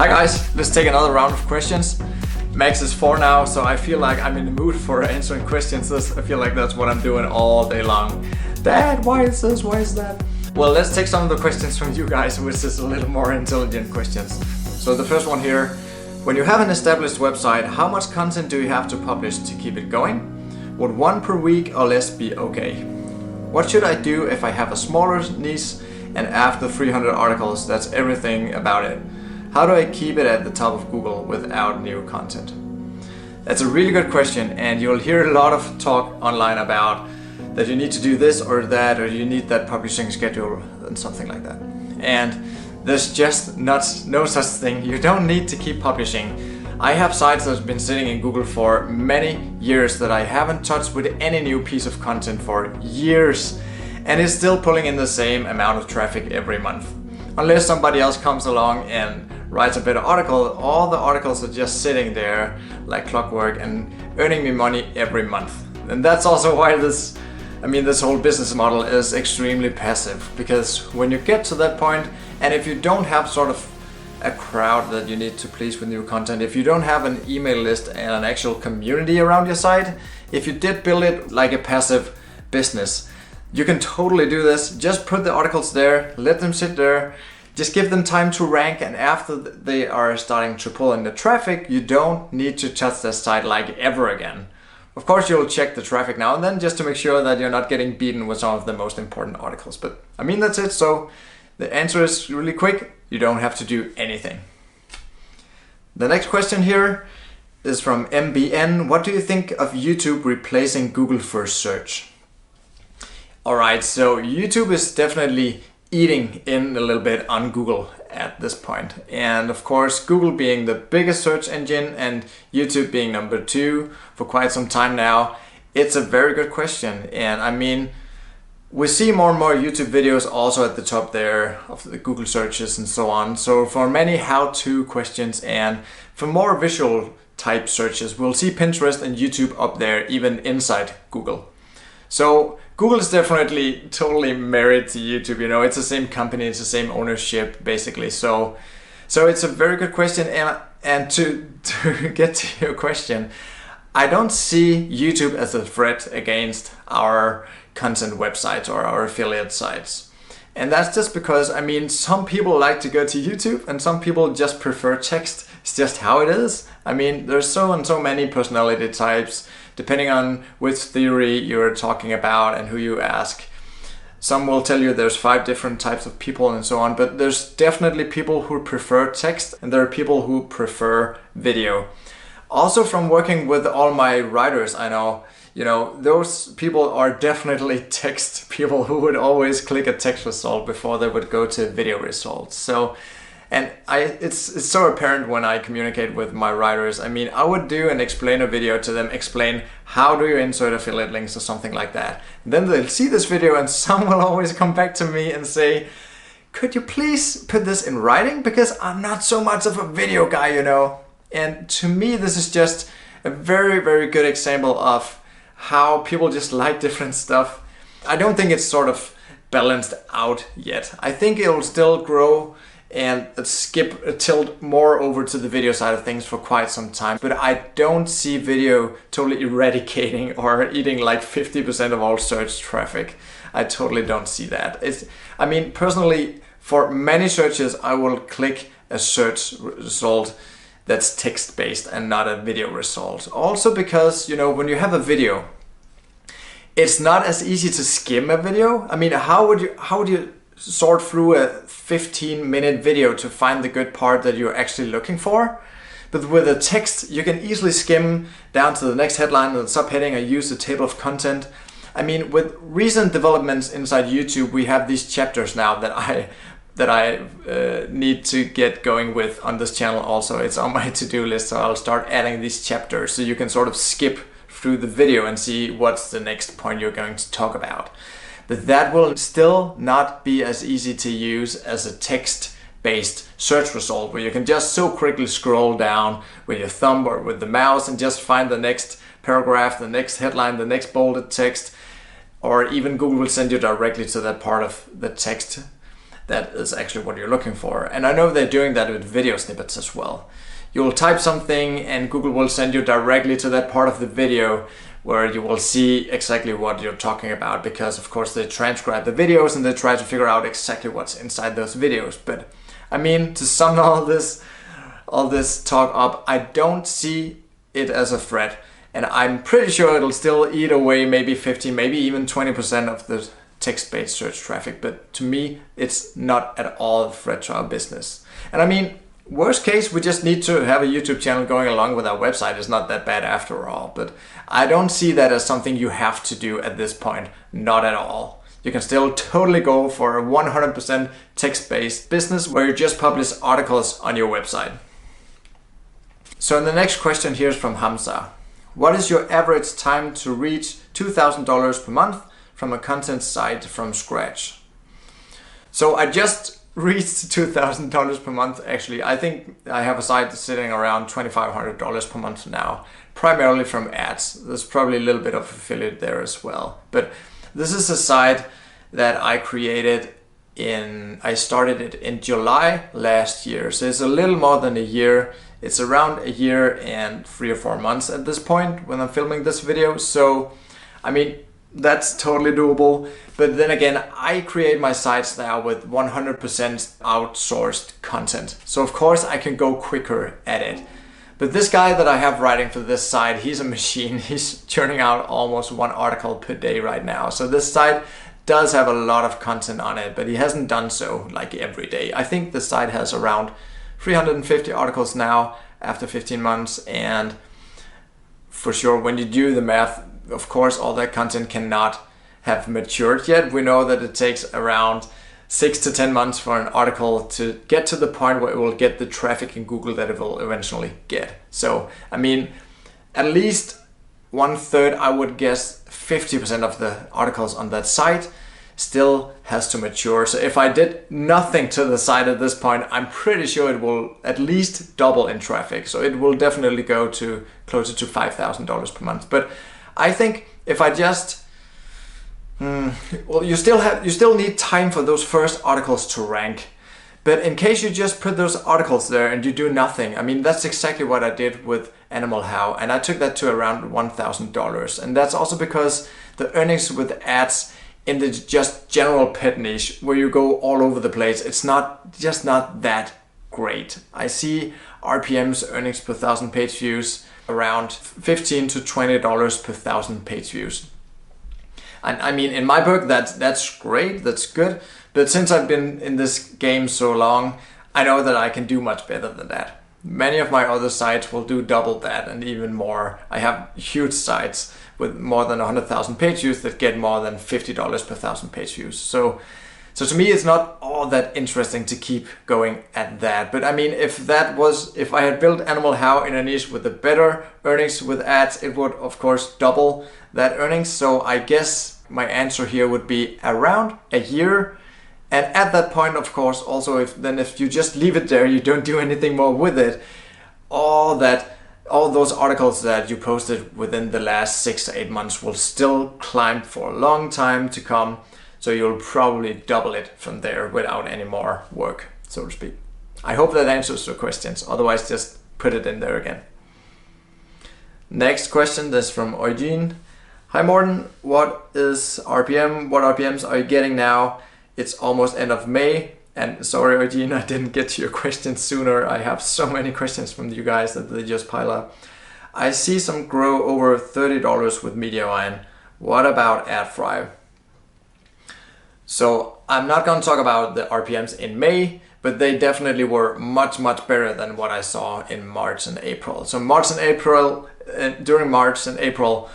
Hi guys, let's take another round of questions. Max is 4 now, so I feel like I'm in the mood for answering questions. I feel like that's what I'm doing all day long. Dad, why is this? Why is that? Well, let's take some of the questions from you guys, which is a little more intelligent questions. So the first one here, when you have an established website, how much content do you have to publish to keep it going? Would 1 per week or less be okay? What should I do if I have a smaller niche and after 300 articles, that's everything about it? How do I keep it at the top of Google without new content? That's a really good question, and you'll hear a lot of talk online about that you need to do this or that, or you need that publishing schedule and something like that. And there's just no such thing. You don't need to keep publishing. I have sites that have been sitting in Google for many years that I haven't touched with any new piece of content for years, and it's still pulling in the same amount of traffic every month. Unless somebody else comes along and writes a better article, all the articles are just sitting there like clockwork and earning me money every month. And that's also why this whole business model is extremely passive, because when you get to that point, and if you don't have sort of a crowd that you need to please with new content, if you don't have an email list and an actual community around your site, if you did build it like a passive business, you can totally do this. Just put the articles there, let them sit there, just give them time to rank, and after they are starting to pull in the traffic, you don't need to touch that site like ever again. Of course, you'll check the traffic now and then just to make sure that you're not getting beaten with some of the most important articles. But that's it. So the answer is really quick. You don't have to do anything. The next question here is from MBN. What do you think of YouTube replacing Google for search? Alright, so YouTube is definitely eating in a little bit on Google at this point. And of course, Google being the biggest search engine and YouTube being number 2 for quite some time now, it's a very good question. And we see more and more YouTube videos also at the top there of the Google searches and so on. So for many how-to questions and for more visual type searches, we'll see Pinterest and YouTube up there even inside Google. So Google is definitely totally married to YouTube, it's the same company, it's the same ownership basically. So it's a very good question, and to get to your question, I don't see YouTube as a threat against our content websites or our affiliate sites. And that's just because, some people like to go to YouTube and some people just prefer text. It's just how it is. There's so many personality types, depending on which theory you're talking about and who you ask. Some will tell you there's 5 different types of people and so on, but there's definitely people who prefer text and there are people who prefer video. Also, from working with all my writers, I know, those people are definitely text people who would always click a text result before they would go to video results. It's so apparent when I communicate with my writers. I would do an explainer video to them, explain how do you insert affiliate links or something like that. Then they'll see this video and some will always come back to me and say, could you please put this in writing? Because I'm not so much of a video guy, And to me, this is just a very, very good example of how people just like different stuff. I don't think it's sort of balanced out yet. I think it'll still grow and tilt more over to the video side of things for quite some time. But I don't see video totally eradicating or eating like 50% of all search traffic. I totally don't see that. Personally, for many searches, I will click a search result that's text-based and not a video result. Also because, when you have a video, it's not as easy to skim a video. How would you sort through a 15-minute video to find the good part that you're actually looking for? But with a text, you can easily skim down to the next headline and the subheading and use the table of content. With recent developments inside YouTube, we have these chapters now that I need to get going with on this channel also. It's on my to-do list, so I'll start adding these chapters so you can sort of skip through the video and see what's the next point you're going to talk about. But that will still not be as easy to use as a text-based search result where you can just so quickly scroll down with your thumb or with the mouse and just find the next paragraph, the next headline, the next bolded text, or even Google will send you directly to that part of the text that is actually what you're looking for. And I know they're doing that with video snippets as well. You'll type something and Google will send you directly to that part of the video where you will see exactly what you're talking about, because of course they transcribe the videos and they try to figure out exactly what's inside those videos. But I mean, to sum all this talk up, I don't see it as a threat, and I'm pretty sure it'll still eat away maybe 15, maybe even 20% of the text-based search traffic. But to me, it's not at all a threat to our business. And I mean, worst case, we just need to have a YouTube channel going along with our website. It's not that bad after all. But I don't see that as something you have to do at this point. Not at all. You can still totally go for a 100% text-based business where you just publish articles on your website. So the next question here is from Hamza. What is your average time to reach $2,000 per month from a content site from scratch? So I just reached $2,000 per month actually. I think I have a site sitting around $2,500 per month now, primarily from ads. There's probably a little bit of affiliate there as well. But this is a site that I created I started it in July last year. So it's a little more than a year. It's around a year and 3 or 4 months at this point when I'm filming this video. So, I mean, that's totally doable. But then again, I create my sites now with 100% outsourced content. So of course I can go quicker at it. But this guy that I have writing for this site, he's a machine. He's churning out almost 1 article per day right now. So this site does have a lot of content on it, but he hasn't done so like every day. I think the site has around 350 articles now after 15 months. And for sure, when you do the math, of course, all that content cannot have matured yet. We know that it takes around 6 to 10 months for an article to get to the point where it will get the traffic in Google that it will eventually get. So, I mean, at least 1/3, I would guess 50% of the articles on that site still has to mature. So if I did nothing to the site at this point, I'm pretty sure it will at least double in traffic. So it will definitely go to closer to $5,000 per month. But I think if I just, well, you still need time for those first articles to rank. But in case you just put those articles there and you do nothing, I mean, that's exactly what I did with Animal How, and I took that to around $1,000. And that's also because the earnings with ads in the just general pet niche where you go all over the place, it's just not that great. I see RPM's earnings per 1,000 page views around $15 to $20 per 1,000 page views. And I mean, in my book, that's great, that's good. But since I've been in this game so long, I know that I can do much better than that. Many of my other sites will do double that and even more. I have huge sites with more than 100,000 page views that get more than $50 per 1,000 page views. So to me, it's not all that interesting to keep going at that. But I mean, if I had built Animal How in a niche with the better earnings with ads, it would of course double that earnings. So I guess my answer here would be around a year. And at that point, of course, also if you just leave it there, you don't do anything more with it, all those articles that you posted within the last 6 to 8 months will still climb for a long time to come. So you'll probably double it from there without any more work, so to speak. I hope that answers your questions. Otherwise, just put it in there again. Next question, this is from Eugene. Hi Morten, what is RPM? What RPMs are you getting now? It's almost end of May. And sorry, Eugene, I didn't get to your questions sooner. I have so many questions from you guys that they just pile up. I see some grow over $30 with Mediavine. What about AdFry? So I'm not going to talk about the RPMs in May, but they definitely were much, much better than what I saw in March and April. So during March and April,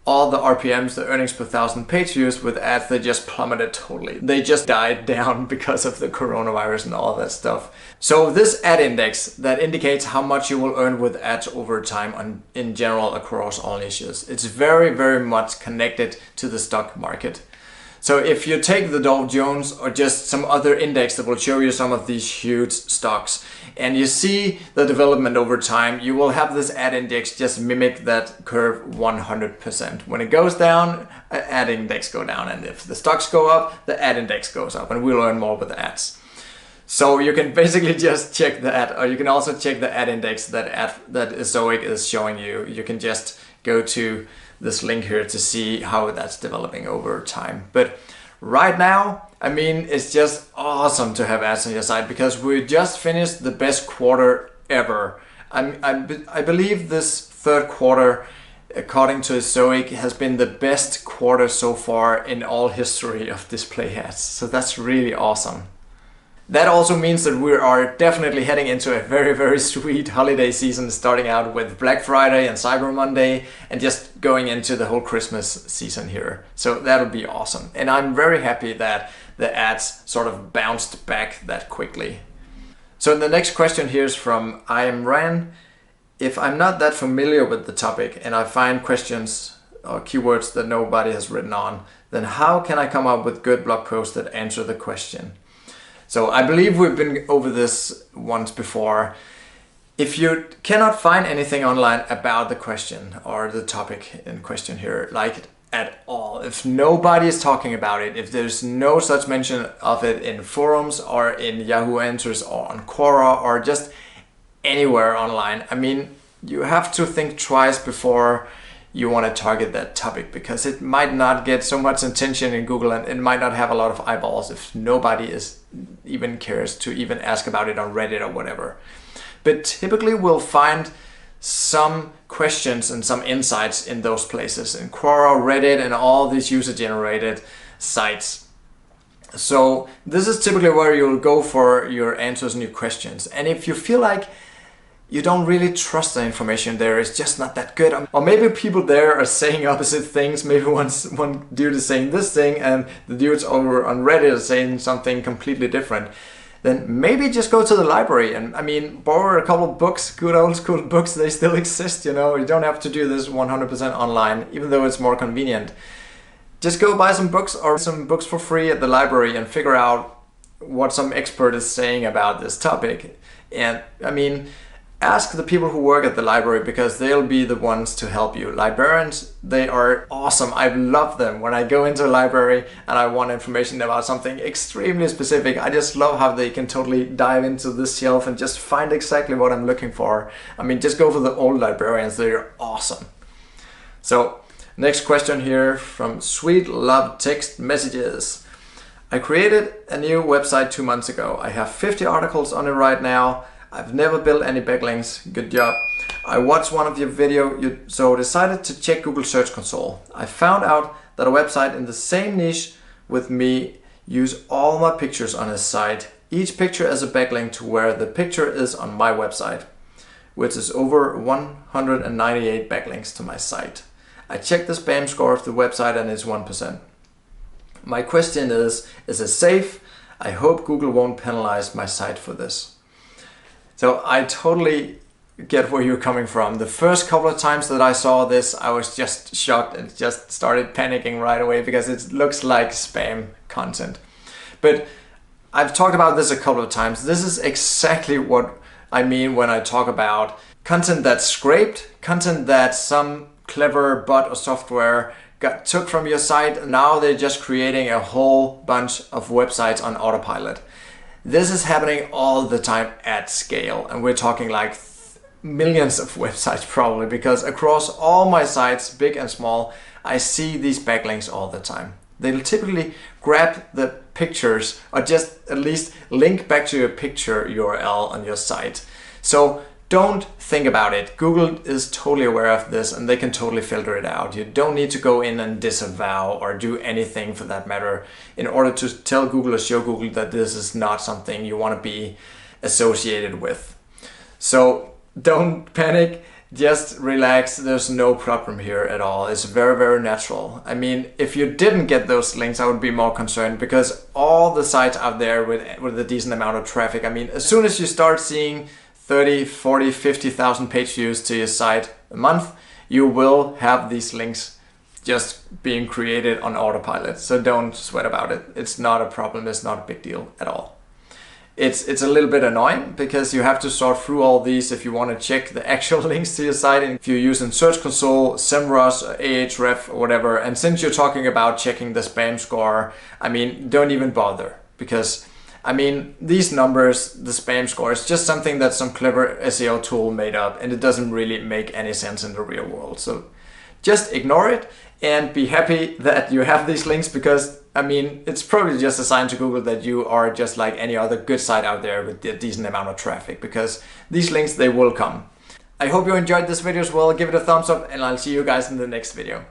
all the RPMs, the earnings per 1,000 page views with ads, they just plummeted totally. They just died down because of the coronavirus and all that stuff. So this ad index that indicates how much you will earn with ads over time in general across all niches, it's very, very much connected to the stock market. So if you take the Dow Jones or just some other index that will show you some of these huge stocks and you see the development over time, you will have this ad index just mimic that curve 100%. When it goes down, ad index go down, and if the stocks go up, the ad index goes up, and we'll earn more with ads. So you can basically just check that, or you can also check the ad index that Zoic is showing you. You can just go to this link here to see how that's developing over time. But right now, I mean, it's just awesome to have ads on your site because we just finished the best quarter ever. I believe this third quarter, according to Zoic, has been the best quarter so far in all history of display ads. So that's really awesome. That also means that we are definitely heading into a very, very sweet holiday season, starting out with Black Friday and Cyber Monday and just going into the whole Christmas season here. So that'll be awesome. And I'm very happy that the ads sort of bounced back that quickly. So the next question here is from I Am Ran. If I'm not that familiar with the topic and I find questions or keywords that nobody has written on, then how can I come up with good blog posts that answer the question? So I believe we've been over this once before. If you cannot find anything online about the question or the topic in question here, like at all, if nobody is talking about it, if there's no such mention of it in forums or in Yahoo Answers or on Quora or just anywhere online, I mean, you have to think twice before you want to target that topic, because it might not get so much attention in Google and it might not have a lot of eyeballs if nobody even cares to even ask about it on Reddit or whatever. But typically we'll find some questions and some insights in those places, in Quora, Reddit, and all these user-generated sites. So this is typically where you'll go for your answers and your questions. And if you feel like you don't really trust the information there, it's just not that good, or maybe people there are saying opposite things, maybe one dude is saying this thing and the dudes over on Reddit are saying something completely different, then maybe just go to the library and, I mean, borrow a couple of books, good old school books. They still exist, you know. You don't have to do this 100% online, even though it's more convenient. Just go buy some books or some books for free at the library and figure out what some expert is saying about this topic. And I mean, ask the people who work at the library, because they'll be the ones to help you. Librarians, they are awesome. I love them. When I go into a library and I want information about something extremely specific, I just love how they can totally dive into this shelf and just find exactly what I'm looking for. I mean, just go for the old librarians. They're awesome. So next question here from Sweet Love Text Messages. I created a new website 2 months ago. I have 50 articles on it right now. I've never built any backlinks. Good job. I watched one of your video, so decided to check Google Search Console. I found out that a website in the same niche with me use all my pictures on his site, each picture as a backlink to where the picture is on my website, which is over 198 backlinks to my site. I checked the spam score of the website and it's 1%. My question is it safe? I hope Google won't penalize my site for this. So I totally get where you're coming from. The first couple of times that I saw this, I was just shocked and just started panicking right away because it looks like spam content. But I've talked about this a couple of times. This is exactly what I mean when I talk about content that's scraped, content that some clever bot or software took from your site, and now they're just creating a whole bunch of websites on autopilot. This is happening all the time at scale, and we're talking like millions of websites probably, because across all my sites, big and small, I see these backlinks all the time. They'll typically grab the pictures or just at least link back to your picture URL on your site. So don't think about it. Google is totally aware of this and they can totally filter it out. You don't need to go in and disavow or do anything for that matter in order to tell Google or show Google that this is not something you want to be associated with. So don't panic, just relax. There's no problem here at all. It's very, very natural. I mean, if you didn't get those links, I would be more concerned, because all the sites out there with a decent amount of traffic, I mean, as soon as you start seeing 30, 40, 50,000 page views to your site a month, you will have these links just being created on autopilot. So don't sweat about it. It's not a problem. It's not a big deal at all. It's a little bit annoying because you have to sort through all these if you want to check the actual links to your site. And if you're using Search Console, SEMrush, Ahref, or whatever, and since you're talking about checking the spam score, I mean, don't even bother, because I mean, these numbers, the spam score, is just something that some clever SEO tool made up, and it doesn't really make any sense in the real world. So just ignore it and be happy that you have these links, because I mean, it's probably just a sign to Google that you are just like any other good site out there with a decent amount of traffic, because these links, they will come. I hope you enjoyed this video as well. Give it a thumbs up and I'll see you guys in the next video.